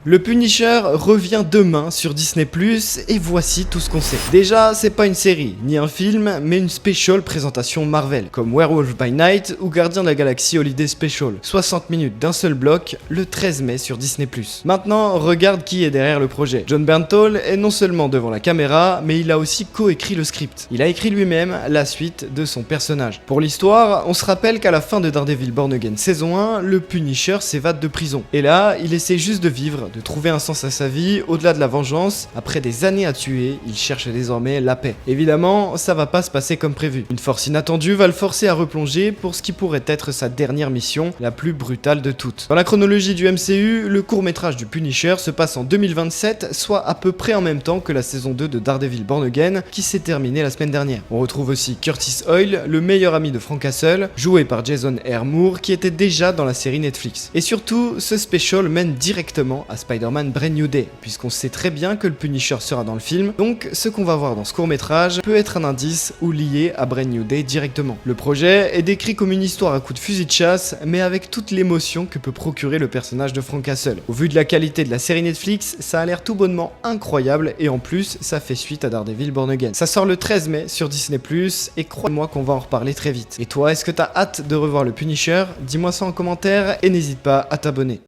Le Punisher revient demain sur Disney+, et voici tout ce qu'on sait. Déjà, c'est pas une série, ni un film, mais une special présentation Marvel, comme Werewolf by Night ou Gardien de la Galaxie Holiday Special. 60 minutes d'un seul bloc, le 13 mai sur Disney+. Maintenant, regarde qui est derrière le projet. John Bernthal est non seulement devant la caméra, mais il a aussi coécrit le script. Il a écrit lui-même la suite de son personnage. Pour l'histoire, on se rappelle qu'à la fin de Daredevil Born Again saison 1, le Punisher s'évade de prison. Et là, il essaie juste de vivre, de trouver un sens à sa vie, au-delà de la vengeance. Après des années à tuer, il cherche désormais la paix. Évidemment, ça va pas se passer comme prévu. Une force inattendue va le forcer à replonger pour ce qui pourrait être sa dernière mission, la plus brutale de toutes. Dans la chronologie du MCU, le court-métrage du Punisher se passe en 2027, soit à peu près en même temps que la saison 2 de Daredevil Born Again, qui s'est terminée la semaine dernière. On retrouve aussi Curtis Hoyle, le meilleur ami de Frank Castle, joué par Jason R. Moore, qui était déjà dans la série Netflix. Et surtout, ce special mène directement à Spider-Man Brand New Day, puisqu'on sait très bien que le Punisher sera dans le film, donc ce qu'on va voir dans ce court-métrage peut être un indice ou lié à Brand New Day directement. Le projet est décrit comme une histoire à coup de fusil de chasse, mais avec toute l'émotion que peut procurer le personnage de Frank Castle. Au vu de la qualité de la série Netflix, ça a l'air tout bonnement incroyable, et en plus, ça fait suite à Daredevil Born Again. Ça sort le 13 mai sur Disney+, et crois-moi qu'on va en reparler très vite. Et toi, est-ce que t'as hâte de revoir le Punisher? Dis-moi ça en commentaire, et n'hésite pas à t'abonner.